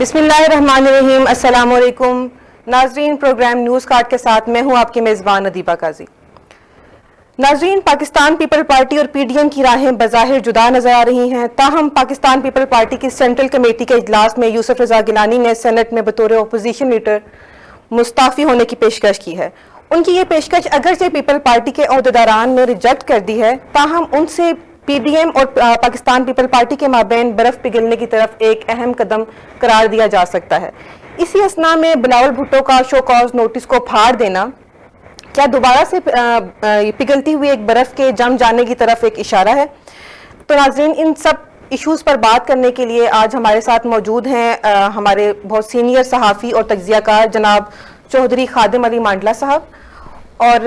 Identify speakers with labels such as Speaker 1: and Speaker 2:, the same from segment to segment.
Speaker 1: بسم اللہ الرحمن الرحیم. السلام علیکم ناظرین. پروگرام نیوز کارڈ کے ساتھ میں ہوں آپ کی میزبان ادیبہ قاضی. ناظرین، پاکستان پیپل پارٹی اور پی ڈی ایم کی راہیں بظاہر جدا نظر آ رہی ہیں، تاہم پاکستان پیپل پارٹی کی سینٹرل کمیٹی کے اجلاس میں یوسف رضا گیلانی نے سینٹ میں بطور اپوزیشن لیڈر مستعفی ہونے کی پیشکش کی ہے. ان کی یہ پیشکش اگرچہ پیپل پارٹی کے عہدیداران نے ریجیکٹ کر دی ہے، تاہم ان سے پی ڈی ایم اور پاکستان پیپل پارٹی کے مابین برف پگھلنے کی طرف ایک اہم قدم قرار دیا جا سکتا ہے. اسی اثناء میں بلاول بھٹو کا شو کاز نوٹس کو پھاڑ دینا کیا دوبارہ سے پگھلتی ہوئی ایک برف کے جم جانے کی طرف ایک اشارہ ہے؟ تو ناظرین، ان سب ایشوز پر بات کرنے کے لیے آج ہمارے ساتھ موجود ہیں ہمارے بہت سینئر صحافی اور تجزیہ کار جناب چودھری خادم علی مانڈلا صاحب، اور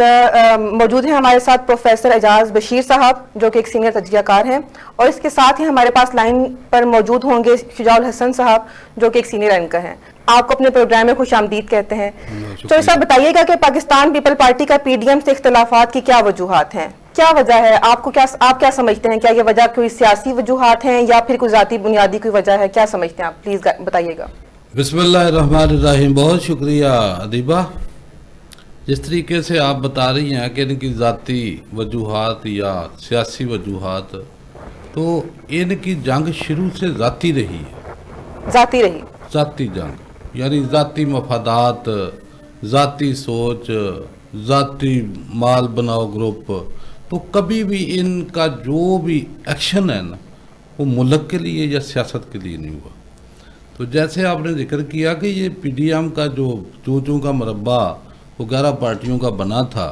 Speaker 1: موجود ہیں ہمارے ساتھ پروفیسر اعجاز بشیر صاحب جو کہ ایک سینئر تجزیہ کار ہیں، اور اس کے ساتھ ہی ہمارے پاس لائن پر موجود ہوں گے شجاع الحسن صاحب جو کہ ایک سینئر اینکر ہیں. آپ کو اپنے پروگرام میں خوش آمدید کہتے ہیں. تو صاحب بتائیے گا کہ پاکستان پیپل پارٹی کا پی ڈی ایم سے اختلافات کی کیا وجوہات ہیں؟ کیا وجہ ہے؟ آپ کیا سمجھتے ہیں؟ کیا یہ وجہ کوئی سیاسی وجوہات ہیں یا پھر کوئی ذاتی بنیادی کوئی وجہ ہے؟ کیا سمجھتے ہیں آپ؟ پلیز بتائیے گا.
Speaker 2: بسم اللہ الرحمن الرحیم. بہت شکریہ ادیبہ. جس طریقے سے آپ بتا رہی ہیں کہ ان کی ذاتی وجوہات یا سیاسی وجوہات، تو ان کی جنگ شروع سے ذاتی رہی ہے. ذاتی جنگ یعنی ذاتی مفادات، ذاتی سوچ، ذاتی مال بناؤ گروپ. تو کبھی بھی ان کا جو بھی ایکشن ہے نا، وہ ملک کے لیے یا سیاست کے لیے نہیں ہوا. تو جیسے آپ نے ذکر کیا کہ یہ پی ڈی ایم کا جو چونچوں کا مربع وہ 11 پارٹیوں کا بنا تھا،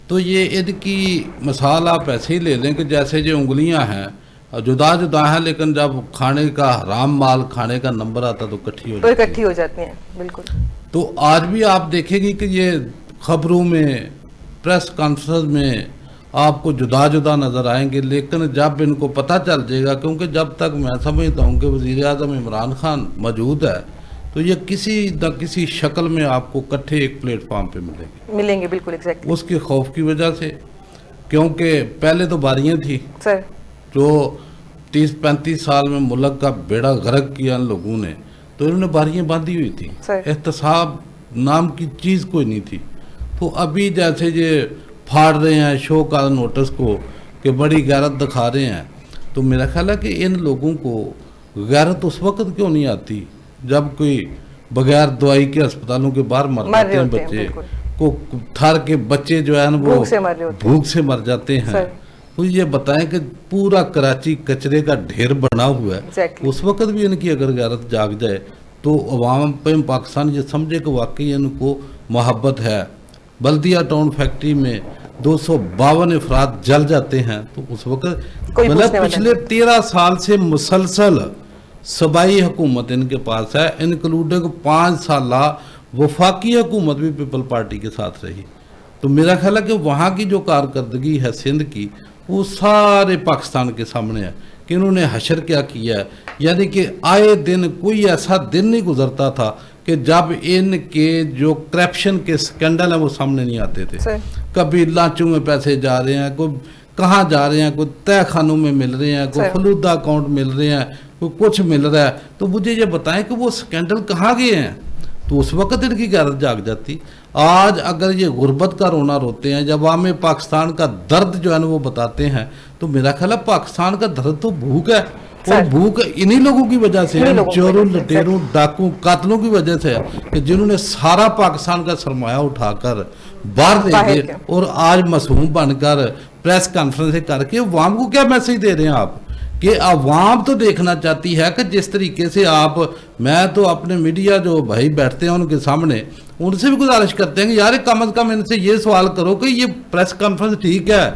Speaker 2: تو یہ ان کی مثال آپ ایسے ہی لے لیں کہ جیسے جو انگلیاں ہیں جدا جدا ہیں، لیکن جب کھانے کا حرام مال کھانے کا نمبر آتا تو اکٹھی ہو جاتی ہیں.
Speaker 1: بالکل.
Speaker 2: تو آج بھی آپ دیکھیں گی کہ یہ خبروں میں، پریس کانفرنس میں آپ کو جدا جدا نظر آئیں گے، لیکن جب ان کو پتہ چل جائے گا، کیونکہ جب تک میں سمجھتا ہوں کہ وزیر اعظم عمران خان موجود ہے تو یہ کسی نہ کسی شکل میں آپ کو کٹھے ایک پلیٹ فارم پہ
Speaker 1: ملیں گے. بالکل ایگزیکٹلی.
Speaker 2: اس کے خوف کی وجہ سے، کیونکہ پہلے تو باریاں تھیں
Speaker 1: سر
Speaker 2: جو 30-35 سال میں ملک کا بیڑا غرق کیا ان لوگوں نے، تو انہوں نے باریاں باندھی ہوئی تھی. احتساب نام کی چیز کوئی نہیں تھی. تو ابھی جیسے یہ پھاڑ رہے ہیں شو کا نوٹس کو کہ بڑی غیرت دکھا رہے ہیں، تو میرا خیال ہے کہ ان لوگوں کو غیرت اس وقت کیوں نہیں آتی جب کوئی بغیر دوائی کے اسپتالوں کے باہر مر جاتے ہیں بچے کو، تھر کے بچے جو ہیں وہ بھوک سے مر جاتے ہیں. تو یہ بتائیں کہ پورا کراچی کچرے کا ڈھیر بنا ہوا ہے، اس وقت بھی ان کی اگر غیرت جاگ جائے تو عوام پہ پاکستان یہ سمجھے کہ واقعی ان کو محبت ہے. بلدیہ ٹاؤن فیکٹری میں 252 افراد جل جاتے ہیں، تو اس وقت مطلب پچھلے 13 سال سے مسلسل صوبائی حکومت ان کے پاس ہے، انکلوڈنگ 5 سالہ وفاقی حکومت بھی پیپل پارٹی کے ساتھ رہی. تو میرا خیال ہے کہ وہاں کی جو کارکردگی ہے سندھ کی، وہ سارے پاکستان کے سامنے ہے کہ انہوں نے حشر کیا کیا ہے. یعنی کہ آئے دن کوئی ایسا دن نہیں گزرتا تھا کہ جب ان کے جو کرپشن کے سکینڈل ہیں وہ سامنے نہیں آتے تھے. کبھی لانچوں میں پیسے جا رہے ہیں، کوئی کہاں جا رہے ہیں، کوئی تہ خانوں میں مل رہے ہیں، کوئی فلودہ اکاؤنٹ مل رہے ہیں، کوئی کچھ مل رہا ہے. تو مجھے یہ بتائیں کہ وہ سکینڈل کہاں گئے ہیں؟ تو اس وقت ان کی غیرت جاگ جاتی. آج اگر یہ غربت کا رونا روتے ہیں، جب عوام پاکستان کا درد جو ہے نا وہ بتاتے ہیں، تو میرا خیال ہے پاکستان کا درد تو بھوک ہے، اور بھوک انہی لوگوں کی وجہ سے ہے، چوروں، لٹیروں، ڈاکوں، قاتلوں کی وجہ سے ہے کہ جنہوں نے سارا پاکستان کا سرمایہ اٹھا کر باہر دے دے، اور آج معصوم بن کر پریس کانفرنس کر کے عوام کو کیا میسج دے رہے ہیں آپ؟ کہ عوام تو دیکھنا چاہتی ہے کہ جس طریقے سے آپ، میں تو اپنے میڈیا جو بھائی بیٹھتے ہیں ان کے سامنے ان سے بھی گزارش کرتے ہیں کہ یار کم از کم ان سے یہ سوال کرو کہ یہ پریس کانفرنس ٹھیک ہے،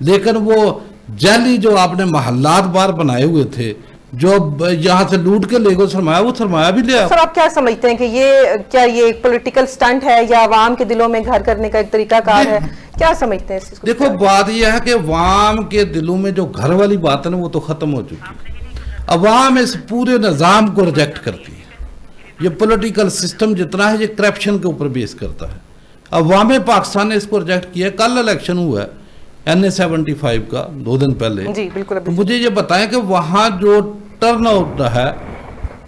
Speaker 2: لیکن وہ جعلی جو آپ نے محلات باہر بنائے ہوئے تھے، جو یہاں سے لوٹ کے لے گئے سرمایہ، وہ سرمایہ بھی لیا.
Speaker 1: سر آپ کیا سمجھتے ہیں کہ یہ ایک پولیٹیکل سٹنٹ ہے یا عوام کے دلوں میں گھر کرنے کا ایک طریقہ کار ہے؟ کیا سمجھتے ہیں اس کو؟
Speaker 2: دیکھو بات یہ ہے کہ عوام کے دلوں میں جو گھر والی بات ہے نا وہ تو ختم ہو چکی ہے. عوام اس پورے نظام کو ریجیکٹ کرتی ہے. یہ پولیٹیکل سسٹم جتنا ہے یہ کرپشن کے اوپر بیس کرتا ہے. عوام پاکستان نے اس کو ریجیکٹ کیا. کل الیکشن ہوا ہے NA-75 کا 2 دن پہلے.
Speaker 1: جی بالکل.
Speaker 2: مجھے یہ بتائیں کہ وہاں جو ٹرن آؤٹ ہے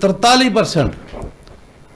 Speaker 2: 43%,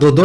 Speaker 2: 2-2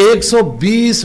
Speaker 2: 120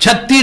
Speaker 2: 36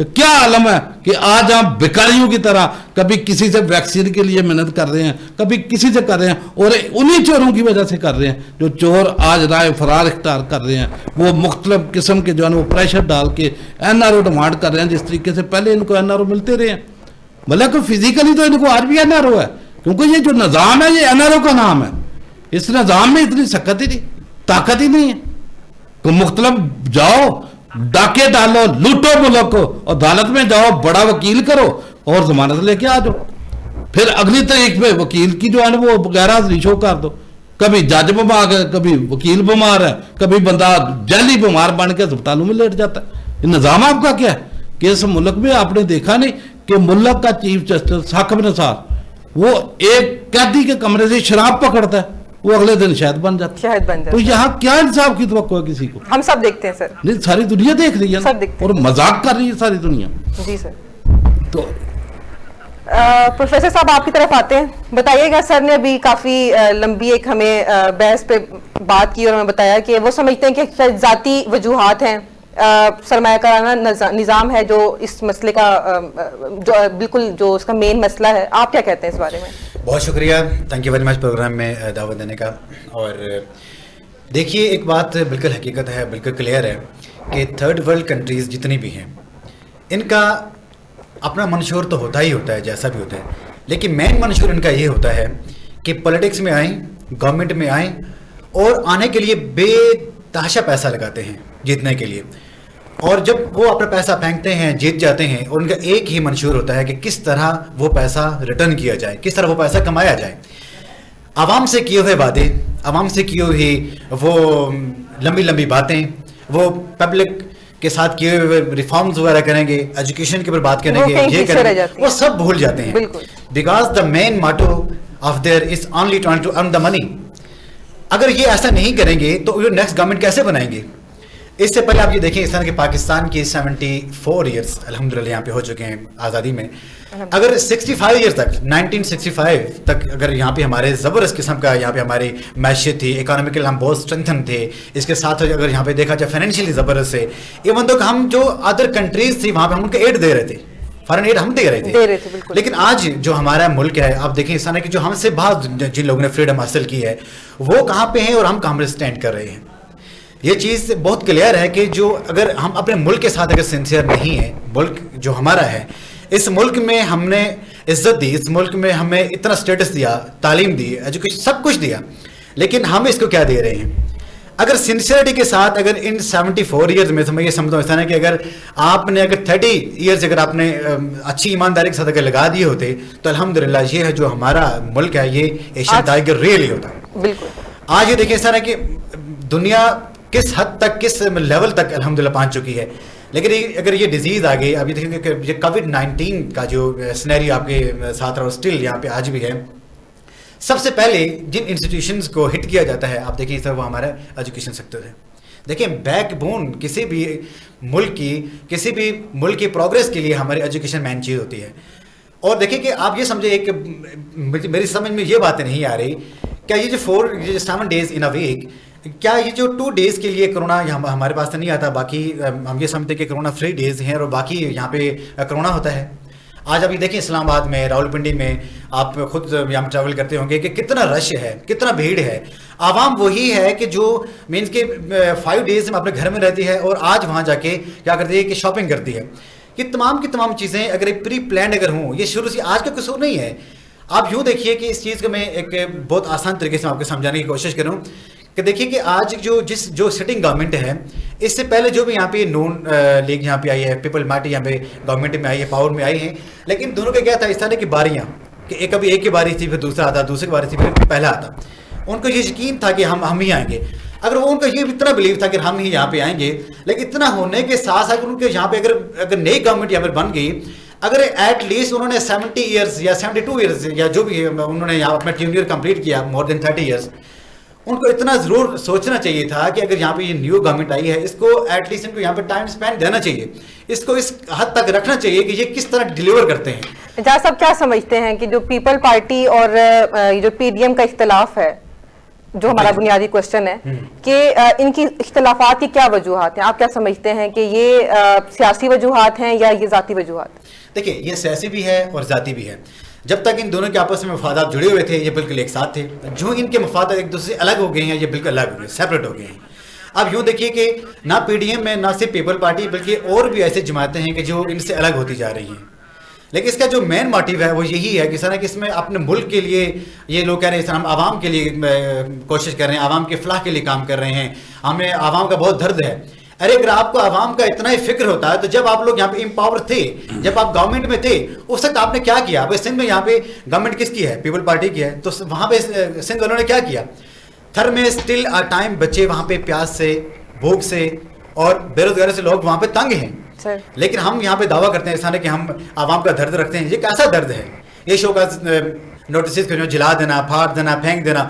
Speaker 2: کہ کیا عالم ہے کہ آج ہم بیکاریوں کی طرح کبھی کسی سے ویکسین کے لیے محنت کر رہے ہیں, کبھی کسی سے کر رہے ہیں, اور انہی چوروں کی وجہ سے کر رہے ہیں. جو چور آج رائے فرار اختیار کر رہے ہیں, وہ مختلف قسم کے جو ہے وہ پریشر ڈال کے NRO ڈیمانڈ کر رہے ہیں, جس طریقے سے پہلے ان کو NRO ملتے رہے ہیں. مطلب کہ فزیکلی تو ان کو آج بھی NRO ہے, کیونکہ یہ جو نظام ہے یہ NRO کا نام ہے. اس نظام میں اتنی سخت ہی نہیں, طاقت ہی نہیں ہے. تو مختلف جاؤ, ڈاکے ڈالو, لوٹو ملک کو, اور عدالت میں جاؤ, بڑا وکیل کرو اور ضمانت لے کے آ جاؤ. پھر اگلی تاریخ پہ وکیل کی جو ہے نا وہ غیر حاضری شو کر دو. کبھی جج بیمار ہے, کبھی وکیل بیمار ہے, کبھی بندہ جیلی بیمار بن کے اسپتالوں میں لیٹ جاتا ہے. یہ نظام آپ کا کیا ہے کہ اس ملک میں آپ نے دیکھا نہیں کہ ملک کا چیف جسٹس ثاقب نثار وہ ایک قیدی کے کمرے سے شراب پکڑتا ہے, وہ اگلے دن شہد بن جاتا ہے. تو یہاں کیا انصاف کی توقع ہے کسی کو؟
Speaker 1: ہم سب دیکھتے ہیں سر.
Speaker 2: نہیں, ساری دنیا دیکھ رہی ہے اور مذاق کر رہی ہے ساری دنیا.
Speaker 1: جی سر.
Speaker 2: تو
Speaker 1: پروفیسر صاحب آپ کی طرف آتے ہیں, بتائیے گا. سر نے ابھی کافی لمبی ایک ہمیں بحث پہ بات کی اور ہمیں بتایا کہ وہ سمجھتے ہیں کہ ذاتی وجوہات ہیں, سرمایہ کارانہ نظام ہے جو اس مسئلے کا جو بالکل جو اس کا مین مسئلہ ہے. آپ کیا کہتے ہیں اس بارے میں؟
Speaker 3: بہت شکریہ, thank you very much programme میں دعوت دینے کا. اور دیکھیے ایک بات بالکل حقیقت ہے, بالکل کلیئر ہے کہ تھرڈ ورلڈ کنٹریز جتنی بھی ہیں ان کا اپنا منشور تو ہوتا ہی ہوتا ہے جیسا بھی ہوتا ہے, لیکن مین منشور ان کا یہ ہوتا ہے کہ پولیٹکس میں آئیں, گورنمنٹ میں آئیں اور آنے کے لیے بے تحاشا پیسہ لگاتے ہیں جیتنے کے لیے. اور جب وہ اپنا پیسہ پھینکتے ہیں, جیت جاتے ہیں, اور ان کا ایک ہی منشور ہوتا ہے کہ کس طرح وہ پیسہ ریٹرن کیا جائے, کس طرح وہ پیسہ کمایا جائے. عوام سے کیے ہوئے وعدے, عوام سے کی ہوئی وہ لمبی لمبی باتیں, وہ پبلک کے ساتھ کیے ہوئے ریفارمز وغیرہ کریں گے, ایجوکیشن کے اوپر بات کریں گے, یہ کریں گے, وہ سب بھول جاتے ہیں. Because the main motto of their is only trying to earn the money. اگر یہ ایسا نہیں کریں گے تو یہ نیکسٹ گورنمنٹ کیسے بنائیں گے؟ اس سے پہلے آپ یہ دیکھیں اس طرح کہ پاکستان کی 74 ایئرس الحمدللہ یہاں پہ ہو چکے ہیں آزادی میں. اگر 65 ایئرس تک 1965 تک اگر یہاں پہ ہمارے زبردست قسم کا یہاں پہ ہماری معیشت تھی, اکانومیکل ہم بہت اسٹرینتھن تھے, اس کے ساتھ اگر یہاں پہ دیکھا جائے فائنینشلی زبردست ہے. ایون تو ہم جو ادر کنٹریز تھی وہاں پہ ہم ان کو ایڈ دے رہے تھے, فارن ایڈ ہم دے رہے تھے. لیکن آج جو ہمارا ملک ہے آپ دیکھیں اس طرح کہ جو ہم سے بعض جن لوگوں نے فریڈم حاصل کی ہے وہ کہاں پہ ہیں اور ہم کہاں پہ اسٹینڈ کر رہے ہیں. یہ چیز بہت کلیئر ہے کہ جو اگر ہم اپنے ملک کے ساتھ اگر سنسیئر نہیں ہیں, ملک جو ہمارا ہے, اس ملک میں ہم نے عزت دی, اس ملک میں ہمیں اتنا اسٹیٹس دیا, تعلیم دی, ایجوکیشن سب کچھ دیا, لیکن ہم اس کو کیا دے رہے ہیں؟ اگر سنسیئرٹی کے ساتھ اگر ان 74 ایئرز میں میں یہ سمجھتا ہوں اس طرح کہ اگر آپ نے اگر 30 ایئرز اگر آپ نے اچھی ایمانداری کے ساتھ اگر لگا دیے ہوتے تو الحمدللہ یہ ہے جو ہمارا ملک ہے یہ ایشین ٹائیگر ریئل ہوتا. بالکل. آج یہ دیکھیں اس طرح کہ دنیا کس حد تک کس لیول تک الحمدللہ پہنچ چکی ہے, لیکن اگر یہ ڈیزیز آ گئی, اب یہ دیکھیں کہ یہ کووڈ-19 کا جو سینیریو آپ کے ساتھ رہا اسٹل یہاں پہ آج بھی ہے, سب سے پہلے جن انسٹیٹیوشنز کو ہٹ کیا جاتا ہے آپ دیکھیں سر وہ ہمارا ایجوکیشن سیکٹر ہے. دیکھیں بیک بون کسی بھی ملک کی پروگریس کے لیے ہماری ایجوکیشن مین چیز ہوتی ہے. اور دیکھیں کہ آپ یہ سمجھیں کہ میری سمجھ میں یہ باتیں نہیں آ رہی کیا یہ جو 7 days in a week, کیا یہ جو 2 days کے لیے کرونا ہمارے پاس تو نہیں آتا, باقی ہم یہ سمجھتے ہیں کہ کرونا 3 days ہیں اور باقی یہاں پہ کرونا ہوتا ہے. آج ابھی دیکھیں اسلام آباد میں, راولپنڈی میں آپ خود یہاں ٹریول کرتے ہوں گے کہ کتنا رش ہے, کتنا بھیڑ ہے. عوام وہی ہے کہ جو مینس کہ 5 days میں اپنے گھر میں رہتی ہے اور آج وہاں جا کے کیا کرتی ہے کہ شاپنگ کرتی ہے. کہ تمام کی تمام چیزیں اگر ایک پری پلانڈ اگر ہوں, یہ شروع سے آج کا قصور نہیں ہے. آپ یوں دیکھیے کہ اس چیز کو میں ایک بہت آسان طریقے سے آپ کو سمجھانے کی کوشش کروں کہ دیکھیے کہ آج جو سٹنگ گورنمنٹ ہے, اس سے پہلے جو بھی یہاں پہ نون لیگ یہاں پہ آئی ہے, پیپل پارٹی یہاں پہ گورنمنٹ میں آئی ہے, پاور میں آئی ہیں, لیکن دونوں کا کیا تھا اس طرح کی باریاں کہ کبھی ایک کی باری تھی, پھر دوسرا آتا, دوسرے کی باری تھی, پھر پہلا آتا. ان کو یہ یقین تھا کہ ہم ہی آئیں گے. اگر وہ ان کا یہ اتنا بلیو تھا کہ ہم ہی یہاں پہ آئیں گے, لیکن اتنا ہونے کے ساتھ ساتھ ان کے یہاں پہ اگر نئی گورنمنٹ یہاں پہ بن گئی, اگر ایٹ لیسٹ انہوں نے 70 ایئرس یا 72 ایئرس یا جو بھی انہوں نے یہاں اپنا ٹینیور کمپلیٹ کیا مور دین 30 ایئرس, ان کو اتنا ضرور سوچنا چاہیے تھا کہ اگر یہاں پہ یہ نیو گورنمنٹ آئی ہے اس کو ایٹ لیسٹ ان کو یہاں پہ ٹائم اسپینڈ دینا چاہیے, اس کو اس حد تک رکھنا چاہیے کہ یہ کس طرح ڈیلیور کرتے ہیں.
Speaker 1: اعجاز صاحب کیا سمجھتے ہیں کہ جو پیپل پارٹی اور جو پی ڈی ایم کا اختلاف ہے جو ہمارا بنیادی کوشچن ہے کہ ان کی اختلافات کی کیا وجوہات ہیں؟ آپ کیا سمجھتے ہیں کہ یہ سیاسی وجوہات ہیں یا یہ ذاتی وجوہات؟
Speaker 3: دیکھیں یہ سیاسی بھی ہے اور ذاتی بھی ہے. جب تک ان دونوں کے آپس میں مفادات جڑے ہوئے تھے یہ بالکل ایک ساتھ تھے. جو ان کے مفادات ایک دوسرے سے الگ ہو گئے ہیں یہ بالکل الگ ہو گئے, سیپریٹ ہو گئے ہیں. اب یوں دیکھیے کہ نہ پی ڈی ایم میں نہ صرف پیپل پارٹی بلکہ اور بھی ایسے جماعتیں ہیں کہ جو ان سے الگ ہوتی جا رہی ہیں. لیکن اس کا جو مین موٹیو ہے وہ یہی ہے کہ سر کہ اس میں اپنے ملک کے لیے یہ لوگ کہہ رہے ہیں سر ہم عوام کے لیے کوشش کر رہے ہیں, عوام کے فلاح کے لیے کام کر رہے ہیں, ہمیں عوام کا بہت درد ہے. ارے اگر آپ کو عوام کا اتنا ہی فکر ہوتا ہے تو جب آپ لوگ یہاں پہ امپاور تھے, جب آپ گورنمنٹ میں تھے, اس وقت آپ نے کیا کیا؟ سندھ میں یہاں پہ گورنمنٹ کس کی ہے؟ پیپل پارٹی کی ہے. تو وہاں پہ سندھ والوں نے کیا کیا؟ تھر میں اسٹل ٹائم بچے وہاں پہ پیاس سے, بھوک سے اور بے روزگاری سے لوگ وہاں پہ تنگ ہیں. لیکن ہم یہاں پہ دعویٰ کرتے ہیں اس کہ ہم عوام کا درد رکھتے ہیں. یہ کیسا درد ہے؟ یہ شو کا نوٹسز کو جلا دینا, پھاڑ دینا, پھینک دینا,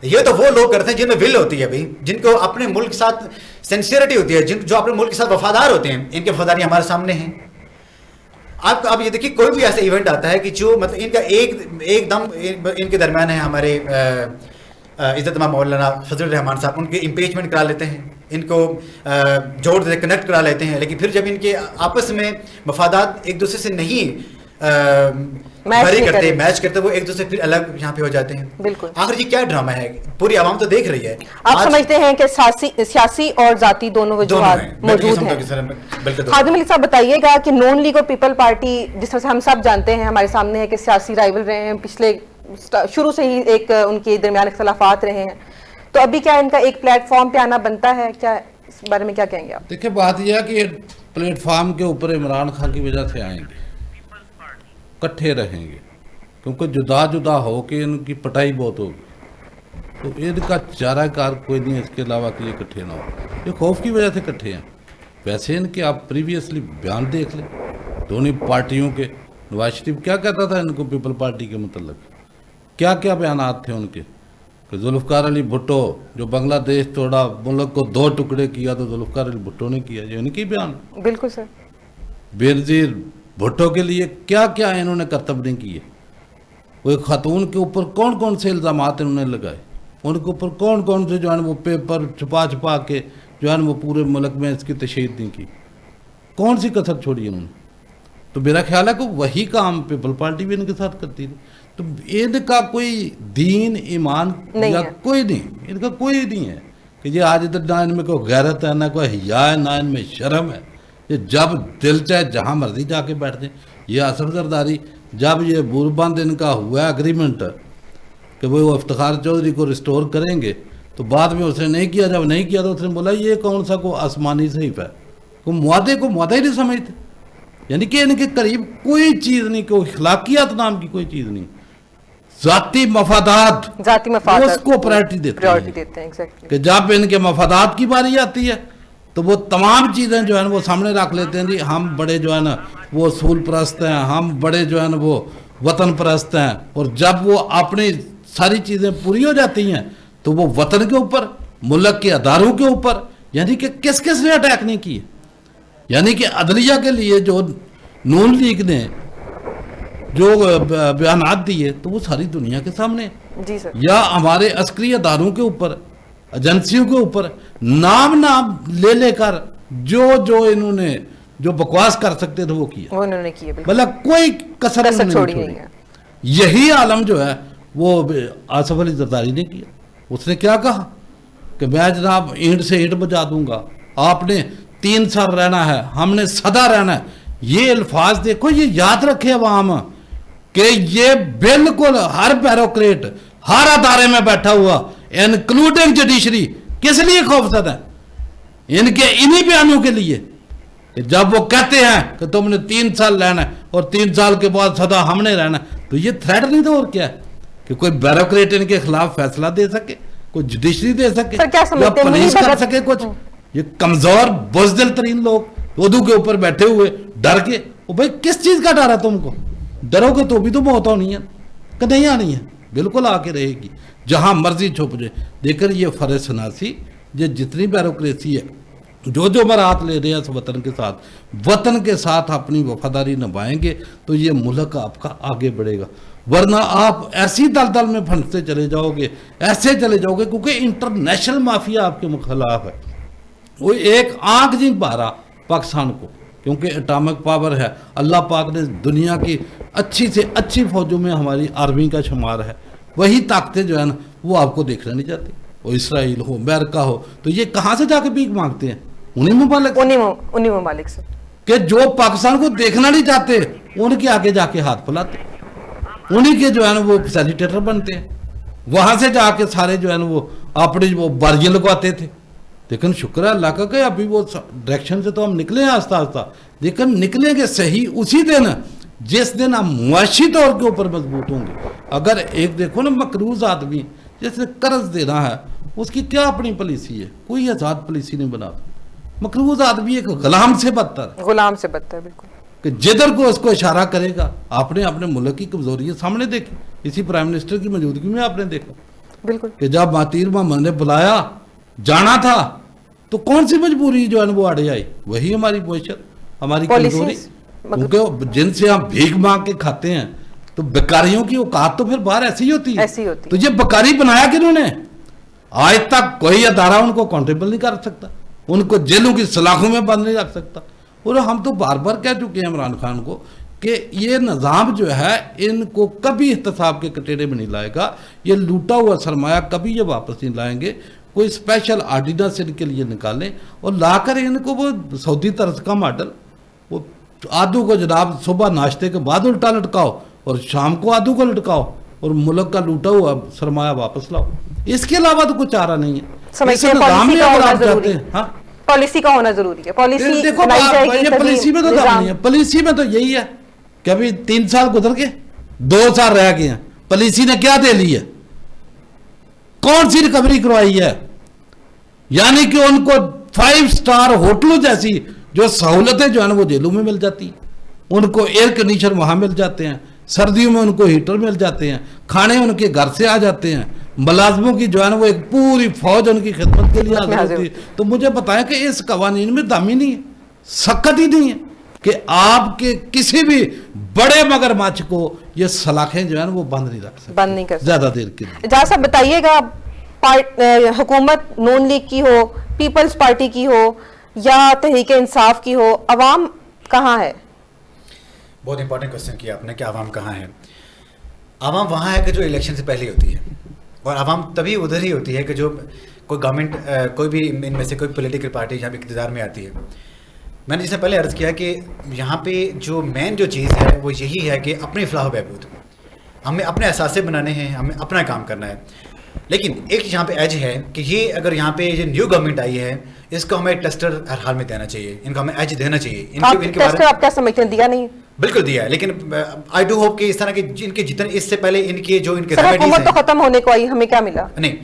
Speaker 3: یہ تو وہ لوگ کرتے ہیں جن میں ول ہوتی ہے بھائی, جن کو اپنے ملک کے ساتھ سینسیئرٹی ہوتی ہے, جو اپنے ملک کے ساتھ وفادار ہوتے ہیں. ان کی وفاداری ہمارے سامنے ہیں. آپ یہ دیکھیے کوئی بھی ایسا ایونٹ آتا ہے کہ جو مطلب ان کا ایک دم ان کے درمیان ہے ہمارے عزت مآب مولانا فضل الرحمان صاحب, ان کے امپیچمنٹ کرا لیتے ہیں, ان کو جوڑ دیتے, کنیکٹ کرا لیتے ہیں. لیکن پھر جب ان کے آپس میں مفادات ایک دوسرے سے نہیں بھری کرتے, میچ کرتے, وہ ایک دوسرے پھر الگ یہاں پہ ہو جاتے ہیں.
Speaker 1: بالکل.
Speaker 3: آخر یہ کیا ڈرامہ ہے؟ پوری عوام تو دیکھ رہی ہے.
Speaker 1: آپ سمجھتے ہیں کہ سیاسی اور ذاتی دونوں وجوہات موجود ہیں؟ خادم علی صاحب بتائیے گا کہ نون لیگ اور پیپل پارٹی جس طرح سے ہم سب جانتے ہیں ہمارے سامنے ہے کہ سیاسی رائول رہے ہیں, پچھلے شروع سے ہی ایک ان کے درمیان اختلافات رہے ہیں, تو ابھی کیا ان کا ایک پلیٹ فارم پہ آنا بنتا ہے؟ کیا اس بارے میں کیا کہیں گے آپ؟
Speaker 2: دیکھیں بات یہ ہے کہ پلیٹ فارم کے اوپر عمران خان کی وجہ سے آئیں گے, کٹھے رہیں گے, کیونکہ جدا جدا ہو کے ان کی پٹائی بہت ہوگی. تو ان کا چارہ کار کوئی نہیں ہے اس کے علاوہ کہ یہ کٹھے نہ ہو. یہ خوف کی وجہ سے کٹھے ہیں. ویسے ان کے آپ پریویسلی بیان دیکھ لیں دونوں پارٹیوں کے. نواز شریف کیا کہتا تھا ان کو پیپل پارٹی کے متعلق, کیا کیا بیانات تھے ان کے, کہ ذوالفقار علی بھٹو جو بنگلہ دیش توڑا, ملک کو 2 ٹکڑے کیا تو ذوالفقار علی بھٹو نے کیا. یہ ان کی بیان.
Speaker 1: بالکل سر.
Speaker 2: بینظیر بھٹو کے لیے کیا کیا انہوں نے کرتب نہیں کیے. وہ ایک خاتون کے اوپر کون کون سے الزامات انہوں نے لگائے, ان کے اوپر کون کون سے جو ہے وہ پیپر چھپا کے جو ہے وہ پورے ملک میں اس کی تشہیر نہیں کی, کون سی کسر چھوڑی انہوں نے. تو میرا خیال ہے کہ وہی کام پیپل پارٹی بھی ان کے ساتھ کرتی تھی. تو ان کا کوئی دین ایمان یا کوئی نہیں, ان کا کوئی نہیں ہے کہ یہ آج ادھر نہ ان میں کوئی غیرت ہے, نہ کوئی حیا ہے, نہ ان میں شرم ہے. یہ جب دل چاہے جہاں مرضی جا کے بیٹھ دیں. یہ اثر زرداری جب یہ بوربند ان کا ہوا ہے اگریمنٹ کہ وہ افتخار چودھری کو ریسٹور کریں گے, تو بعد میں اس نے نہیں کیا. جب نہیں کیا تو اس نے بولا یہ کون سا کو آسمانی صحیفہ ہے, کوئی معاہدے کو معاہدہ ہی نہیں سمجھتے. یعنی کہ ان کے قریب کوئی چیز نہیں, کوئی اخلاقیات نام کی کوئی چیز نہیں, ذاتی مفادات اس کو پرائرٹی دیتے ہیں. کہ جب ان کے مفادات کی باری آتی ہے تو وہ تمام چیزیں جو ہیں وہ سامنے رکھ لیتے ہیں. جی ہم بڑے جو ہے نا وہ اصول پرست ہیں, ہم بڑے جو ہے نا وہ وطن پرست ہیں. اور جب وہ اپنی ساری چیزیں پوری ہو جاتی ہیں تو وہ وطن کے اوپر, ملک کے اداروں کے اوپر, یعنی کہ کس نے اٹیک نہیں کیے. یعنی کہ عدلیہ کے لیے جو نون لیگ نے جو بیانات دیے تو وہ ساری دنیا کے سامنے.
Speaker 1: جی سر. یا
Speaker 2: ہمارے عسکری اداروں کے اوپر, ایجنسیوں کے اوپر نام لے کر جو انہوں نے جو بکواس کر سکتے تھے وہ کیا,
Speaker 1: وہ انہوں نے کیا,
Speaker 2: مطلب کوئی کسر چھوڑی نہیں ہے. یہی عالم جو ہے وہ آصف علی زرداری نے کیا. اس نے کیا کہا کہ میں جناب اینٹ سے اینٹ بجا دوں گا, آپ نے 3 سال رہنا ہے, ہم نے سدا رہنا ہے. یہ الفاظ دیکھو, یہ یاد رکھے عوام کہ یہ بالکل ہر بیوروکریٹ ہر ادارے میں بیٹھا ہوا انکلوڈنگ جوڈیشری کس لیے خوفزد ہے؟ ان کے انہی بیانوں کے لیے کہ جب وہ کہتے ہیں کہ تم نے 3 سال رہنا ہے اور 3 سال کے بعد سدا ہم نے رہنا ہے, تو یہ تھریٹ نہیں تھا. اور کیا ہے کہ کوئی بیوروکریٹ ان کے خلاف فیصلہ دے سکے, کوئی جوڈیشری دے سکے, یا پولیس کر سکے کچھ. یہ کمزور بزدل ترین لوگ اردو کے اوپر بیٹھے ہوئے ڈر کے. وہ بھائی کس چیز کا ڈر ہے تم کو؟ ڈرو گے تو بھی تو موت ہونی ہے کہ نہیں آنی ہے؟ بالکل آ کے رہے گی, جہاں مرضی چھپ جائے. دیکھیں یہ فرض شناسی, یہ جتنی بیوروکریسی ہے, جو مرات لے رہے ہیں اس وطن کے ساتھ اپنی وفاداری نبھائیں گے تو یہ ملک آپ کا آگے بڑھے گا. ورنہ آپ ایسی دلدل میں پھنستے چلے جاؤ گے، ایسے چلے جاؤ گے، کیونکہ انٹرنیشنل مافیا آپ کے خلاف ہے. وہ ایک آنکھ نہیں پا رہا پاکستان کو، کیونکہ اٹامک پاور ہے. اللہ پاک نے دنیا کی اچھی سے اچھی فوجوں میں ہماری آرمی کا شمار ہے. وہی طاقتیں جو ہے نا وہ آپ کو دیکھنا نہیں چاہتی. وہ اسرائیل ہو، امریکہ ہو، تو یہ کہاں سے جا کے بھیک مانگتے ہیں؟
Speaker 1: انہی ممالک سے
Speaker 2: کہ جو پاکستان کو دیکھنا نہیں چاہتے ان کے آگے جا کے ہاتھ پھیلاتے، انہی کے جو ہے نا وہ فیسیلیٹیٹر بنتے ہیں. وہاں سے جا کے سارے جو ہے نا وہ اپنی وہ باریاں لگواتے تھے. لیکن شکر ہے اللہ کا کہ ابھی وہ ڈائریکشن سے تو ہم نکلے ہیں آہستہ آہستہ، لیکن نکلیں گے صحیح اسی دن جس دن ہم معاشی طور کے اوپر مضبوط ہوں گے. اگر ایک دیکھو نا مقروض آدمی جس نے قرض دینا ہے، اس کی کیا اپنی پالیسی ہے؟ کوئی آزاد پالیسی نہیں بنا. مقروض آدمی ایک غلام سے بدتر
Speaker 1: بالکل
Speaker 2: کہ جدھر کو اس کو اشارہ کرے گا. آپ نے اپنے ملک کی کمزوری سامنے دیکھی، اسی پرائم منسٹر کی موجودگی میں آپ نے دیکھا
Speaker 1: بالکل
Speaker 2: کہ جب مہاتیر محمد نے بلایا جانا تھا تو کون سی مجبوری جو ہے نا وہ آڑے آئی؟ وہی ہماری معیشت، ہماری کمزوری. کیونکہ جن سے ہم بھیک مانگ کے کھاتے ہیں تو بیکاریوں کی اوقات تو پھر باہر ایسی ہی ہوتی ہے. تو یہ بیکاری بنایا کنہوں نے؟ آج تک کوئی ادارہ ان کو اکاؤنٹیبل نہیں کر سکتا، ان کو جیلوں کی سلاخوں میں بند نہیں رکھ سکتا. اور ہم تو بار بار کہہ چکے ہیں عمران خان کو کہ یہ نظام جو ہے ان کو کبھی احتساب کے کٹیرے میں نہیں لائے گا. یہ لوٹا ہوا سرمایہ کبھی یہ واپس نہیں لائیں گے. کوئی اسپیشل آرڈیننس ان کے لیے نکالیں اور لا کر ان کو وہ سعودی طرز کا ماڈل، وہ آدھو کو جناب صبح ناشتے کے بعد الٹا لٹکاؤ اور شام کو آدھو کو لٹکاؤ اور ملک کا لوٹا ہوا سرمایہ واپس لاؤ. اس کے علاوہ تو کوئی چارہ نہیں ہے.
Speaker 1: پالیسی کا ہونا ضروری ہے.
Speaker 2: پالیسی میں تو دم نہیں ہے. پالیسی میں تو یہی ہے کہ ابھی 3 سال گزر گئے، 2 سال رہ گئے ہیں. پالیسی نے کیا دے لی ہے؟ کون سی ریکوری کروائی ہے؟ یعنی کہ ان کو 5 سٹار ہوٹلوں جیسی جو سہولتیں جو ہے نا وہ جیلوں میں مل جاتی ہیں. ان کو ایئر کنڈیشن وہاں مل جاتے ہیں، سردیوں میں ان کو ہیٹر مل جاتے ہیں، کھانے ان کے گھر سے آ جاتے ہیں، ملازموں کی جو ہے نا وہ ایک پوری فوج ان کی خدمت کے لیے حاضر ہوتی ہے. تو مجھے بتائیں کہ اس قوانین میں دم ہی نہیں ہے، سخت ہی نہیں ہے کہ آپ کے کسی بھی بڑے مگرمچھ کو یہ سلاخیں جو ہے نا وہ بند نہیں رکھ سکتے زیادہ دیر کے لیے.
Speaker 1: جہاں صاحب بتائیے گا، حکومت نون لیگ کی ہو، پیپلز پارٹی کی ہو یا تحریک انصاف کی ہو، عوام کہاں ہے؟
Speaker 3: بہت امپورٹنٹ کوشچن کیا آپ نے کہ عوام کہاں ہے. عوام وہاں ہے کہ جو الیکشن سے پہلے ہوتی ہے، اور عوام تبھی ادھر ہی ہوتی ہے کہ جو کوئی گورنمنٹ، کوئی بھی ان میں سے کوئی پولیٹیکل پارٹی جہاں پہ اقتدار میں آتی ہے. میں نے جس سے پہلے عرض کیا کہ یہاں پہ جو مین جو چیز ہے وہ یہی ہے کہ اپنی فلاح و بہبود، ہمیں اپنے اثاثے بنانے ہیں، ہمیں اپنا کام کرنا ہے. لیکن ایک یہاں پہ ایج ہے کہ یہ اگر یہاں پہ جو نیو گورنمنٹ آئی ہے اس کو ہمیں ٹیسٹر ہر حال میں دینا چاہیے، ان کو ہمیں ایج دینا چاہیے.
Speaker 1: ٹیسٹر آپ کیا سمجھتے ہیں؟ دیا نہیں؟
Speaker 3: بالکل دیا ہے، لیکن آئی ڈو ہوپ کہ اس طرح کے ان کے جتنے اس سے پہلے ان کے جو ان کے
Speaker 1: حکومت تو ختم ہونے کو آئی، ہمیں کیا ملا؟
Speaker 3: نہیں،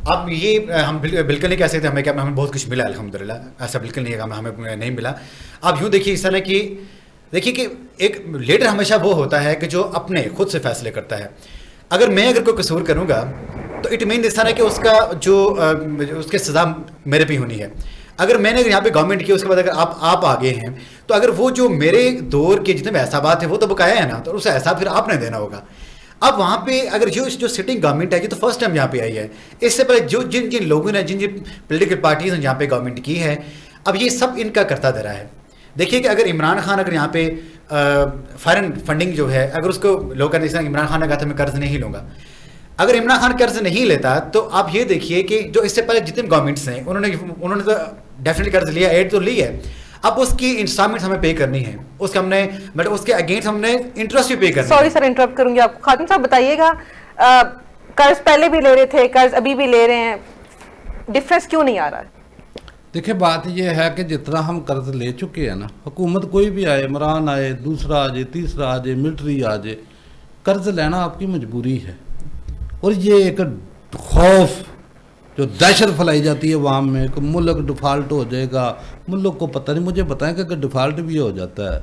Speaker 3: اب یہ ہم بالکل نہیں کہہ سکتے ہمیں کیا، ہمیں بہت کچھ ملا الحمدللہ، ایسا بالکل نہیں ہے کہ ہمیں نہیں ملا. آپ یوں دیکھیے اس طرح کی، دیکھیے کہ ایک لیڈر ہمیشہ وہ ہوتا ہے کہ جو اپنے خود سے فیصلے کرتا ہے. اگر میں کوئی قصور کروں گا تو اٹ مین اس طرح کہ اس کا جو اس کے سزا میرے پہ ہونی ہے. اگر میں نے یہاں پہ گورنمنٹ کی، اس کے بعد اگر آپ آگے ہیں تو اگر وہ جو میرے دور کے جتنے بھی احسابات ہیں وہ تو بقایا ہے نا، تو اس احساب پھر آپ نے دینا ہوگا. اب وہاں پہ اگر جو سٹنگ گورنمنٹ ہے یہ تو فرسٹ ٹائم یہاں پہ آئی ہے. اس سے پہلے جو جن لوگوں نے جن پولیٹیکل پارٹیز نے یہاں پہ گورنمنٹ کی ہے، اب یہ سب ان کا کرتا دھرا ہے. دیکھیے کہ اگر عمران خان اگر یہاں پہ فارن فنڈنگ جو ہے اگر اس کو لوگ کہتے ہیں عمران خان نے کہا تھا میں قرض نہیں لوں گا، اگر عمران خان قرض نہیں لیتا تو آپ یہ دیکھیے کہ جو اس سے پہلے جتنے گورنمنٹس ہیں انہوں نے تو ڈیفینیٹلی قرض لیا، ایڈ تو لی ہے. اب اس کی انسٹالمنٹ ہمیں پے کرنی ہے، اس کا ہم نے اس کے اگینسٹ ہم نے انٹرسٹ بھی پے کرنا ہے.
Speaker 1: سوری سر انٹرپٹ کروں گی آپ کو. خاتم صاحب بتائیے گا، قرض پہلے بھی لے رہے تھے، قرض ابھی بھی لے رہے ہیں، ڈفرینس کیوں نہیں آ رہا ہے؟
Speaker 2: دیکھیں بات یہ ہے کہ جتنا ہم قرض لے چکے ہیں نا، حکومت کوئی بھی آئے، عمران آئے، دوسرا آ جائے، تیسرا آ جائے، ملٹری آ جائے، قرض لینا آپ کی مجبوری ہے. اور یہ ایک خوف جو دہشت پھیلائی جاتی ہے عوام میں کہ ملک ڈیفالٹ ہو جائے گا، ملک کو پتہ نہیں. مجھے بتائیں کہ اگر ڈیفالٹ بھی ہو جاتا ہے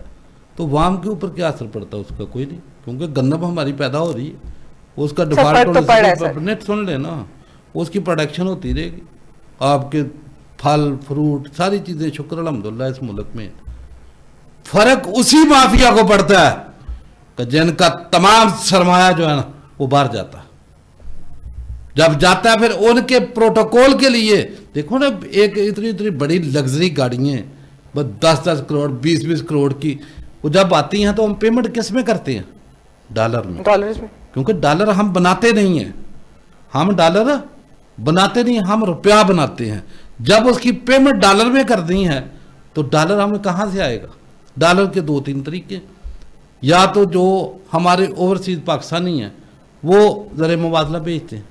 Speaker 2: تو عوام کے اوپر کیا اثر پڑتا ہے؟ اس کا کوئی نہیں، کیونکہ گندم ہماری پیدا ہو رہی ہے، اس کا ڈیفالٹ ہونے سے سن لینا اس کی پروڈکشن ہوتی رہے گی. آپ کے پھل فروٹ ساری چیزیں شکر الحمدللہ اس ملک میں. فرق اسی مافیا کو پڑتا ہے کہ جن کا تمام سرمایہ جو ہے نا وہ باہر جاتا ہے. جب جاتا ہے پھر ان کے پروٹوکول کے لیے دیکھو نا ایک اتنی بڑی لگژری گاڑیاں بس 10 کروڑ 20 کروڑ کی وہ جب آتی ہیں تو ہم پیمنٹ کس میں کرتے ہیں؟ ڈالر میں. کیونکہ ڈالر ہم بناتے نہیں ہیں, ہم ڈالر بناتے نہیں, ہم روپیہ بناتے ہیں. جب اس کی پیمنٹ ڈالر میں کر دی ہے تو ڈالر ہمیں کہاں سے آئے گا؟ ڈالر کے 2-3 طریقے, یا تو جو ہمارے اوورسیز پاکستانی ہیں وہ زر مبادلہ بیچتے ہیں,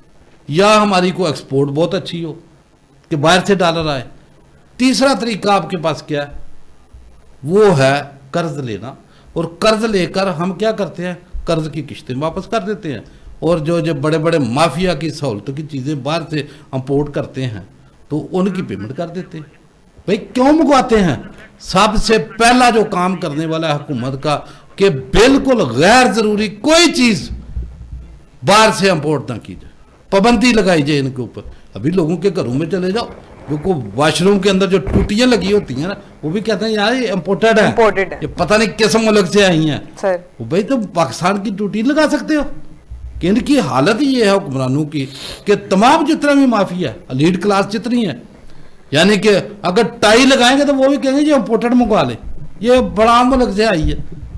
Speaker 2: یا ہماری کو ایکسپورٹ بہت اچھی ہو کہ باہر سے ڈالر آئے. تیسرا طریقہ آپ کے پاس کیا ہے؟ وہ ہے قرض لینا, اور قرض لے کر ہم کیا کرتے ہیں؟ قرض کی قسطیں واپس کر دیتے ہیں, اور جو بڑے بڑے مافیا کی سہولتوں کی چیزیں باہر سے امپورٹ کرتے ہیں تو ان کی پیمنٹ کر دیتے ہیں. بھئی کیوں منگواتے ہیں؟ سب سے پہلا جو کام کرنے والا ہے حکومت کا کہ بالکل غیر ضروری کوئی چیز باہر سے امپورٹ نہ کی جائے, پابندی لگائی جائے ان کے اوپر. ابھی لوگوں کے گھروں میں چلے جاؤ, جو کو واش روم کے اندر جو ٹوٹیاں لگی ہوتی ہیں نا وہ بھی کہتے ہیں یار یہ امپورٹڈ ہے, یہ پتہ نہیں کس ملک سے آئی ہیں. وہ بھائی تم پاکستان کی ٹوٹی لگا سکتے ہو؟ کہ ان کی حالت یہ ہے حکمرانوں کی کہ تمام جتنا بھی مافیا ہے, ایلیٹ کلاس جتنی ہے, یعنی کہ اگر ٹائی لگائیں گے تو وہ بھی کہیں گے یہ امپورٹڈ منگوا لیں, یہ بڑا ملک سے آئی ہے.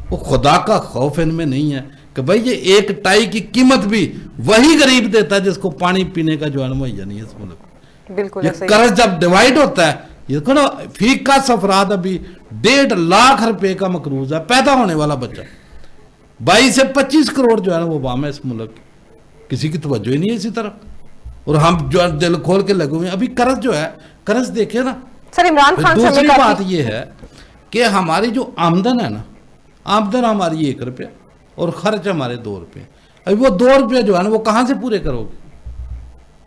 Speaker 2: وہ خدا کا خوف ان میں نہیں ہے کہ بھائی یہ ایک ٹائی کی قیمت بھی وہی غریب دیتا ہے جس کو پانی پینے کا جو ہے مہیا نہیں ہے اس ملک.
Speaker 1: بالکل
Speaker 2: یہ قرض جب ڈیوائیڈ ہوتا ہے, یہ دیکھو نا فی کا افراد ابھی 1.5 لاکھ روپے کا مقروض ہے پیدا ہونے والا بچہ. 22 سے 25 کروڑ جو ہے نا وہ عوام ہے اس ملک کی, کسی کی توجہ ہی نہیں ہے اسی طرف, اور ہم جو دل کھول کے لگے ہوئے ہیں. ابھی قرض جو ہے, قرض دیکھیں نا
Speaker 1: سر عمران خان سے
Speaker 2: دوسری بات یہ ہے کہ ہماری جو آمدن ہے نا, آمدن ہماری 1 روپیہ اور خرچ ہمارے 2 روپے. ابھی وہ 2 روپے جو ہے نا وہ کہاں سے پورے کرو گے؟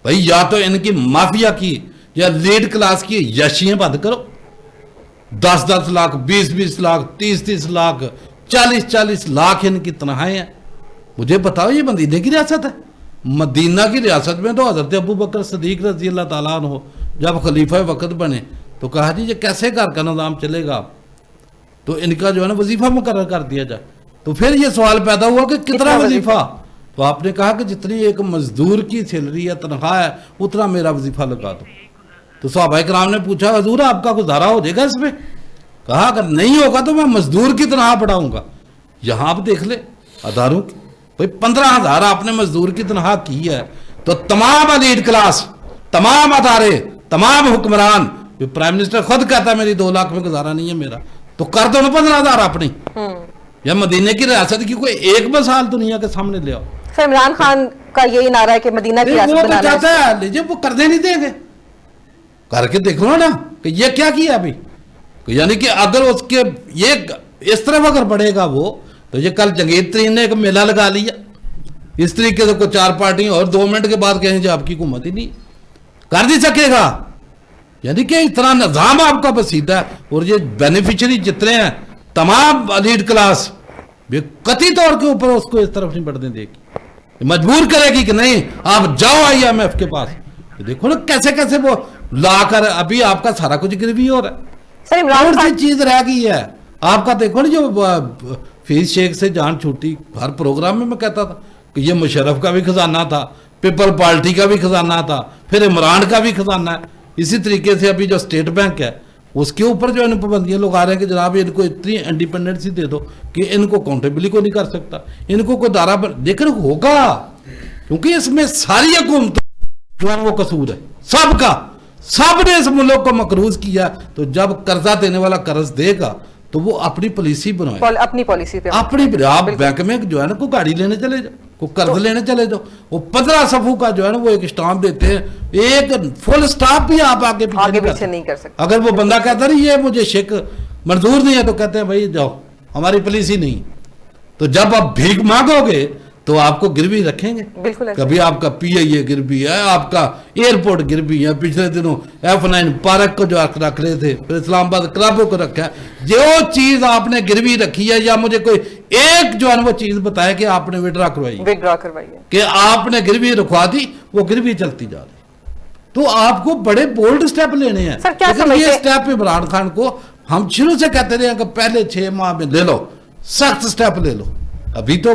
Speaker 2: بھائی یا تو ان کی مافیا کی یا لیڈ کلاس کی یشیاں بند کرو. 10 لاکھ 20 لاکھ 30 لاکھ 40 لاکھ ان کی تنخواہیں ہیں. مجھے بتاؤ یہ مدینہ کی ریاست ہے؟ مدینہ کی ریاست میں تو حضرت ابو بکر صدیق رضی اللہ تعالیٰ عنہ جب خلیفہ وقت بنے تو کہا جی یہ کیسے گھر کا نظام چلے گا, تو ان کا جو ہے نا وظیفہ مقرر کر دیا جائے. تو پھر یہ سوال پیدا ہوا کہ کتنا وظیفہ؟ تو آپ نے کہا کہ جتنی ایک مزدور کی سیلری یا تنخواہ ہے اتنا میرا وظیفہ لگا دو. تو صحابہ کرام نے پوچھا حضور آپ کا گزارا ہو جائے گا اس میں؟ کہا اگر نہیں ہوگا تو میں مزدور کی تنخواہ بڑھاؤں گا. یہاں آپ دیکھ لیں اداروں کی, بھائی 15,000 آپ نے مزدور کی تنخواہ کی ہے تو تمام ایلیٹ کلاس, تمام ادارے, تمام حکمران, پرائم منسٹر خود کہتا ہے میری 2 لاکھ میں گزارا نہیں ہے میرا, تو کر دو نا 15,000 اپنی. یا مدینہ کی ریاست کی کوئی ایک مثال دنیا کے سامنے لے آؤ.
Speaker 1: سر عمران خان کا یہی نعرہ ہے کہ مدینہ کی ریاست بنانا ہے.
Speaker 2: چاہتا ہے لیجیے, وہ کرنے نہیں دیں گے. کر کے دیکھ لو نا کہ یہ کیا کیا ابھی. یعنی کہ اگر اس کے یہ اس طرف اگر بڑھے گا وہ, تو یہ کل جنگیر ترین نے ایک میلہ لگا لیا اس طریقے سے, کوئی 4 پارٹیاں اور 2 منٹ کے بعد کہیں جی آپ کی حکومت ہی نہیں کر نہیں سکے گا. یعنی کہ اتنا نظام آپ کا بسیطہ ہے, اور یہ بینیفیشری جتنے ہیں تمام ایلیٹ کلاس قطعی طور کے اوپر اس کو اس طرف نہیں بڑھنے دے گی, مجبور کرے گی کہ نہیں آپ جاؤ IMF کے پاس. دیکھو نا کیسے کیسے وہ لا کر ابھی آپ کا سارا کچھ گروی ہو رہا ہے.
Speaker 1: سر عمران
Speaker 2: خان چیز رہ گئی ہے آپ کا, دیکھو نا جو فیس شیخ سے جان چھوٹی, ہر پروگرام میں کہتا تھا کہ یہ مشرف کا بھی خزانہ تھا, پیپل پارٹی کا بھی خزانہ تھا, پھر عمران کا بھی خزانہ ہے. اسی طریقے سے ابھی جو اسٹیٹ بینک ہے اس کے اوپر جو ان پابندیاں لوگ آ رہے ہیں کہ جناب ان کو اتنی انڈیپینڈنسی دے دو کہ ان کو اکاؤنٹیبلی کو نہیں کر سکتا, ان کو کوئی دارہ پر لیکن ہوگا, کیونکہ اس میں ساری حکومت جو ہے وہ قصور ہے سب کا. سب نے اس ملک کو مقروض کیا, تو جب قرضہ دینے والا قرض دے گا تو وہ اپنی پالیسی بنائے,
Speaker 1: اپنی پالیسی پہ
Speaker 2: اپنی. آپ بینک میں جو ہے نا کوئی گاڑی لینے چلے جاؤ, کوئی قرض لینے چلے جاؤ, وہ 15 صفوں کا جو ہے نا وہ ایک اسٹامپ دیتے ہیں, ایک فل اسٹاپ بھی آپ آگے پیچھے
Speaker 1: نہیں کر سکتے.
Speaker 2: اگر وہ بندہ کہتا ہے یہ مجھے شیک منظور نہیں ہے تو کہتے ہیں بھائی جاؤ ہماری پالیسی نہیں. تو جب آپ بھیک مانگو گے تو آپ کو گروی رکھیں گے.
Speaker 1: بالکل
Speaker 2: کبھی آپ کا PIA گروی ہے, آپ کا ایئرپورٹ گروی ہے, پچھلے دنوں F9 پارک کو جو رکھ رہے تھے, پھر اسلام آباد کلبوں کو رکھا ہے. جو چیز آپ نے گروی رکھی ہے, یا مجھے کوئی ایک جو ہے وہ چیز بتائے کہ آپ نے وڈرا کروائی ہے, کہ آپ نے گروی رکھوا دی, وہ گروی چلتی جا رہی. تو آپ کو بڑے بولڈ سٹیپ لینے ہیں. لیکن یہ سٹیپ عمران خان کو ہم شروع سے کہتے رہے ہیں کہ پہلے 6 ماہ میں لے لو, سخت سٹیپ لے لو. ابھی تو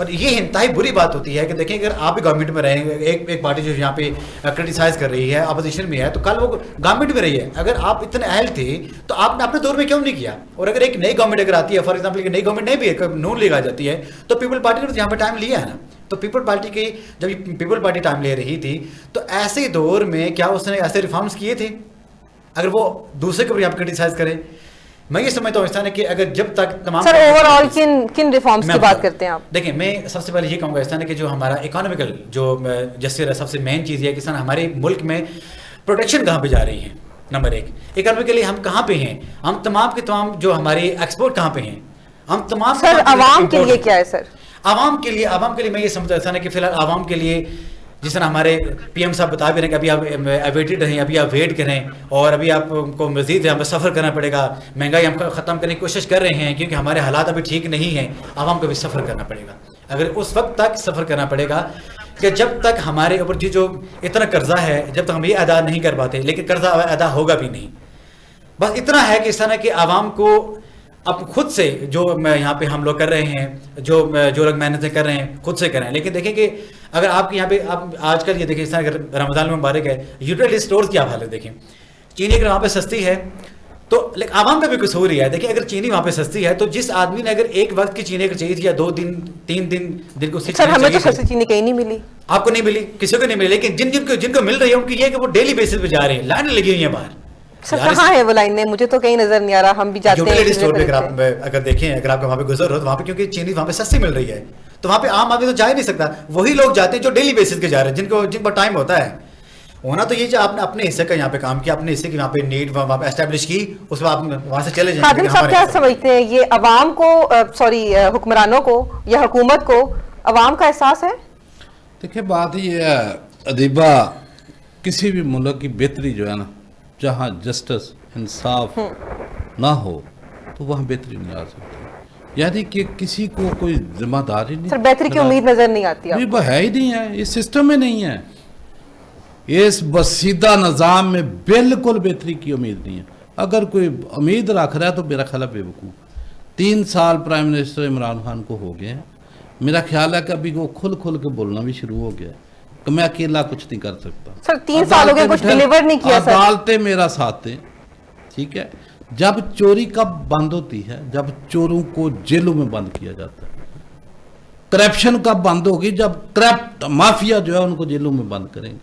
Speaker 3: اور یہ انتہائی بری بات ہوتی ہے کہ دیکھیں اگر آپ بھی گورنمنٹ میں رہیں گے, ایک پارٹی جو یہاں پہ کرٹیسائز کر رہی ہے, اپوزیشن میں ہے, تو کل وہ گورنمنٹ میں رہی ہے, اگر آپ اتنے اہل تھے تو آپ نے اپنے دور میں کیوں نہیں کیا؟ اور اگر ایک نئی گورنمنٹ اگر آتی ہے, فار ایگزامپل نئی گورنمنٹ نہیں بھی ہے, نون لیگ آ جاتی ہے, تو پیپل پارٹی نے یہاں پہ ٹائم لیا ہے نا. تو پیپل پارٹی کی جب پیپل پارٹی ٹائم لے رہی تھی تو ایسے دور میں کیا اس نے ایسے ریفارمس کیے تھے اگر وہ دوسرے کے اوپر یہاں پہ کرٹیسائز کرے؟ میں یہ سمجھتا ہوں اس طرح کہ اگر جب تک تمام
Speaker 1: سر اوور آل کن ریفارمس کی بات کرتے ہیں آپ؟
Speaker 3: دیکھیں میں سب سے پہلے یہ کہوں گا اس طرح کہ جو ہمارا اکانومیکل جو جیسے سب سے مین چیز یہ کہ سر ہمارے ملک میں پروٹیکشن کہاں پہ جا رہی ہیں. نمبر ایک, اکانومیکلی ہم کہاں پہ ہیں, ہم تمام کے تمام جو ہماری ایکسپورٹ کہاں پہ ہیں, ہم تمام
Speaker 1: سر عوام کے لیے کیا ہے سر؟
Speaker 3: عوام کے لیے میں یہ سمجھتا ایسا نہیں کہ فی الحال عوام کے لیے جس طرح ہمارے پی ایم صاحب بتا بھی رہے ہیں کہ ابھی آپ اویٹڈ رہیں, ابھی آپ ویٹ کریں, اور ابھی آپ کو مزید ہمیں سفر کرنا پڑے گا, مہنگائی ہم ختم کرنے کی کوشش کر رہے ہیں کیونکہ ہمارے حالات ابھی ٹھیک نہیں ہیں. عوام کو بھی سفر کرنا پڑے گا, اگر اس وقت تک سفر کرنا پڑے گا کہ جب تک ہمارے اوپر جو اتنا قرضہ ہے, جب تک ہم یہ ادا نہیں کر پاتے, لیکن قرضہ ادا ہوگا بھی نہیں. بس اتنا ہے کہ اس طرح کہ عوام کو اب خود سے جو یہاں پہ ہم لوگ کر رہے ہیں, جو لوگ محنتیں کر رہے ہیں خود سے کریں. لیکن دیکھیں کہ اگر آپ کے یہاں پہ آپ آج کل یہ دیکھیں اس طرح اگر رمضان مبارک ہے, یوٹیلیٹی اسٹورز کی آپ حالت دیکھیں, چینی اگر وہاں پہ سستی ہے تو لیکن عوام کا بھی قصور ہی ہے. دیکھیں اگر چینی وہاں پہ سستی ہے تو جس آدمی نے اگر ایک وقت کی چینی اگر چاہیے تھی یا 2 دن 3 دن کو
Speaker 1: سر ہمیں تو سستی چینی کہیں نہیں ملی. آپ
Speaker 3: کو نہیں ملی, کسی کو نہیں ملی, لیکن جن کو مل رہی ہے ان کی یہ کہ وہ ڈیلی بیسس پہ جا رہے ہیں, لائنیں لگی ہوئی ہیں باہر.
Speaker 1: سر کہاں ہے وہ لائنیں؟ مجھے تو کہیں نظر نہیں آ رہا. ہم بھی جاتے ہیں
Speaker 3: اسٹور پہ اگر دیکھیں, اگر آپ وہاں پہ گزر ہو تو وہاں پہ کیونکہ چینی وہاں پہ سستی مل رہی ہے تو وہاں پہ عام آدمی تو جا ہی نہیں سکتا. وہی لوگ جاتے ہیں جو ڈیلی بیسس کے جا رہے ہیں, جن پر ٹائم ہوتا ہے. ہونا تو یہ جو آپ نے اپنے حصے کا یہاں پہ کام کیا, اپنے حصے کی وہاں پہ نیڈ وہاں پہ اسٹیبلش کی, اس کے بعد وہاں سے چلے جائیں.
Speaker 1: خادم صاحب کیا سمجھتے ہیں, یہ عوام کو حکمرانوں کو یا حکومت کو عوام کا احساس ہے؟
Speaker 2: دیکھیں بات یہ ہے ادیبہ, کسی بھی ملک کی بہتری جو ہے نا, جہاں جسٹس انصاف نہ ہو تو وہاں بہتری نہیں آ سکتی. یعنی کہ کسی کو کوئی ذمہ داری نہیں.
Speaker 1: سر بہتری کی امید نظر نہیں آتی آپ کو؟
Speaker 2: ہے ہی نہیں ہے, اس سسٹم میں نہیں ہے. اس بسیدہ نظام میں بالکل بہتری کی امید نہیں ہے. اگر کوئی امید رکھ رہا ہے تو میرا خیال ہے بے وقوف. 3 سال پرائم منسٹر عمران خان کو ہو گئے ہیں. میرا خیال ہے کہ ابھی وہ کھل کے بولنا بھی شروع ہو گیا کہ میں اکیلا کچھ نہیں کر سکتا.
Speaker 1: سر 3 سال ہو گئے, کچھ ڈیلیور نہیں کیا. سر
Speaker 2: عدالتیں میرا ساتھ دیں, ٹھیک ہے. جب چوری کب بند ہوتی ہے؟ جب چوروں کو جیلوں میں بند کیا جاتا ہے. کرپشن کب بند ہوگی؟ جب کرپٹ مافیا جو ہے ان کو جیلوں میں بند کریں گے.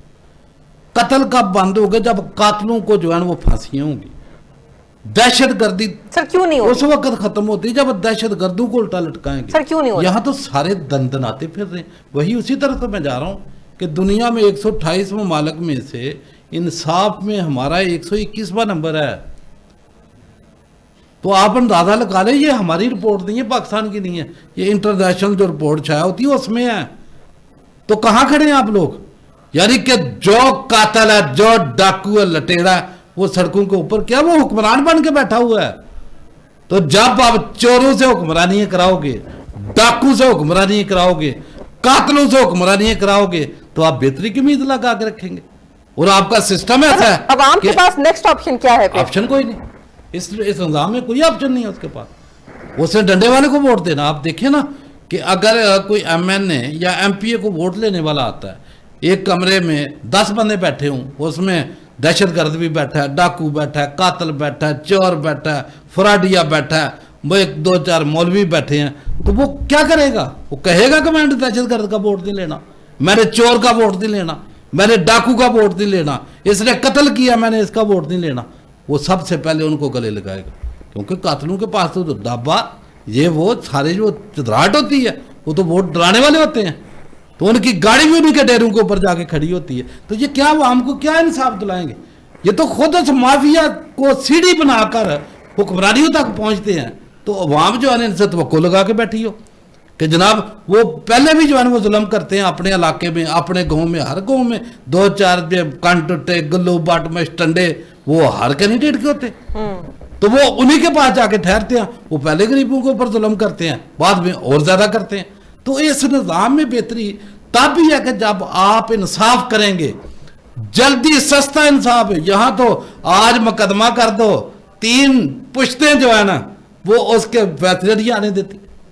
Speaker 2: قتل کب بند ہوگا؟ جب قاتلوں کو جو ہے وہ پھانسیاں ہوں گی. دہشت گردی
Speaker 1: سر کیوں نہیں ہوگی؟
Speaker 2: اس وقت ختم ہوتی جب دہشت گردوں کو الٹا لٹکائیں گے.
Speaker 1: سر کیوں نہیں ہوگی؟
Speaker 2: یہاں تو سارے دندناتے پھر رہے ہیں. وہی اسی طرح تو میں جا رہا ہوں کہ دنیا میں 128 ممالک میں سے انصاف میں ہمارا 121واں نمبر ہے. تو آپ اندازہ لگا لیں, یہ ہماری رپورٹ نہیں ہے, پاکستان کی نہیں ہے, یہ انٹرنیشنل جو رپورٹ چھایا ہوتی ہے اس میں ہے. تو کہاں کھڑے ہیں آپ لوگ؟ یعنی کہ جو قاتل ہے, جو ڈاکو ہے, لٹیڑا ہے, وہ سڑکوں کے اوپر کیا وہ حکمران بن کے بیٹھا ہوا ہے. تو جب آپ چوروں سے حکمرانیاں کراؤ گے, ڈاکو سے حکمرانیاں کراؤ گے, قاتلوں سے حکمرانیاں کراؤ گے, تو آپ بہتری کی امید لگا کے رکھیں گے. اور آپ کا سسٹم ایسا ہے
Speaker 1: عوام کے پاس نیکسٹ آپشن کیا ہے؟
Speaker 2: آپشن کوئی نہیں. اس نظام میں کوئی آپشن نہیں ہے اس کے پاس. اس نے ڈنڈے والے کو ووٹ دینا. آپ دیکھیں نا کہ اگر کوئی ایم این اے یا ایم پی اے کو ووٹ لینے والا آتا ہے, ایک کمرے میں 10 بندے بیٹھے ہوں, اس میں دہشت گرد بھی بیٹھا ہے, ڈاکو بیٹھا ہے, قاتل بیٹھا ہے, چور بیٹھا ہے, فراڈیا بیٹھا ہے, وہ 1-2-4 مولوی بیٹھے ہیں, تو وہ کیا کرے گا؟ وہ کہے گا کہ میں نے دہشت گرد کا ووٹ نہیں لینا, میں نے چور کا ووٹ نہیں لینا, میں نے ڈاکو کا ووٹ نہیں لینا, اس نے قتل کیا میں نے اس کا ووٹ نہیں لینا. وہ سب سے پہلے ان کو گلے لگائے گا, کیونکہ قاتلوں کے پاس تو ڈابا یہ وہ سارے جو چدراہٹ ہوتی ہے وہ تو ووٹ ڈرانے والے ہوتے ہیں, تو ان کی گاڑی بھی انہیں کے ڈیروں کے اوپر جا کے کھڑی ہوتی ہے. تو یہ کیا وہ ہم کو کیا انصاف دلائیں گے؟ یہ تو خود اس مافیا کو سیڑھی بنا کر حکمرانیوں تک پہنچتے ہیں. تو عوام جو ہے ان سے توقع لگا کے بیٹھی ہو کہ جناب وہ پہلے بھی جو ہے وہ ظلم کرتے ہیں اپنے علاقے میں, اپنے گاؤں میں, ہر گاؤں میں 2-4 کنٹ ٹے گلو بٹ میں ٹنڈے وہ ہر کینڈیڈیٹ کے ہوتے, تو وہ انہی کے پاس جا کے ٹھہرتے ہیں. وہ پہلے غریبوں کے اوپر ظلم کرتے ہیں, بعد میں اور زیادہ کرتے ہیں. تو اس نظام میں بہتری تب بھی ہے کہ جب آپ انصاف کریں گے, جلدی سستا انصاف ہے. یہاں تو آج مقدمہ کر دو, 3 پشتیں جو ہے نا وہ اس کے فیصلے نہیں آنے دیتی.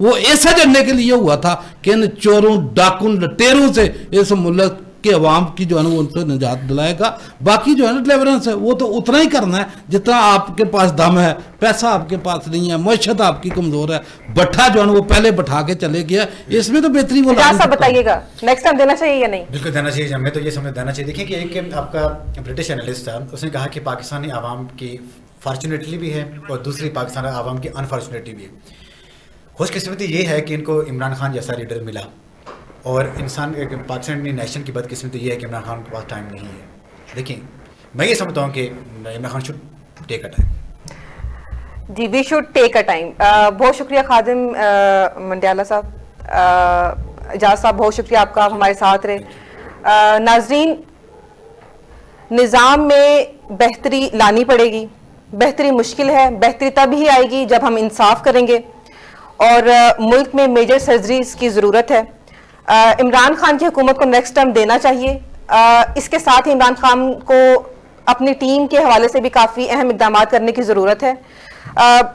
Speaker 2: وہ ایسا جڑنے کے لیے ہوا تھا کہ ان چوروں ڈاکوں لٹیروں سے اس ملک کے عوام کی جو ہے نا ان سے نجات دلائے گا. باقی جو ہے نا ڈیلیورنس ہے وہ تو اتنا ہی کرنا ہے جتنا آپ کے پاس دم ہے. پیسہ آپ کے پاس نہیں ہے, معیشت آپ کی کمزور ہے, بٹھا جو ہے نا وہ پہلے بٹھا کے چلے گیا, اس میں تو بہتری وہ
Speaker 1: بتائیے گا نیکسٹ ٹائم دینا چاہیے یا نہیں؟
Speaker 3: بالکل دینا چاہیے. ہمیں تو یہ سمجھ دینا چاہیے. دیکھیں کہ ایک آپ کا برٹش اینالسٹ تھا, اس نے کہا کہ پاکستانی عوام کی فارچونیٹلی بھی ہے اور دوسری پاکستان عوام کی انفارچونیٹلی بھی ہے. خوش قسمتی یہ ہے کہ ان کو عمران خان جیسا لیڈر ملا, اور انسان پاکستانی نیشن کی بدقسمتی یہ ہے کہ عمران خان کے پاس ٹائم نہیں ہے. دیکھیں میں یہ سمجھتا ہوں کہ Imran Khan should take a time.
Speaker 1: جی we should take a time. بہت شکریہ خادم منڈیالہ صاحب, اجاز صاحب بہت شکریہ آپ کا, ہمارے ساتھ رہے. ناظرین, نظام میں بہتری لانی پڑے گی. بہتری مشکل ہے, بہتری تب ہی آئے گی جب ہم انصاف کریں گے, اور ملک میں میجر سرجریز کی ضرورت ہے. عمران خان کی حکومت کو نیکسٹ ٹرم دینا چاہیے. اس کے ساتھ ہی عمران خان کو اپنی ٹیم کے حوالے سے بھی کافی اہم اقدامات کرنے کی ضرورت ہے.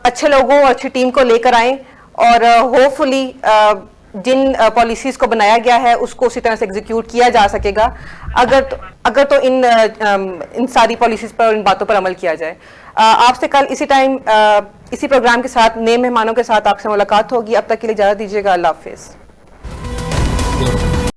Speaker 1: اچھے لوگوں اور اچھی ٹیم کو لے کر آئیں, اور ہوپ فلی جن پالیسیز کو بنایا گیا ہے اس کو اسی طرح سے ایگزیکیوٹ کیا جا سکے گا, اگر تو ان ساری پالیسیز پر اور ان باتوں پر عمل کیا جائے. آپ سے کل اسی ٹائم اسی پروگرام کے ساتھ نئے مہمانوں کے ساتھ آپ سے ملاقات ہوگی. اب تک کے لیے اجازت دیجیے گا. اللہ حافظ.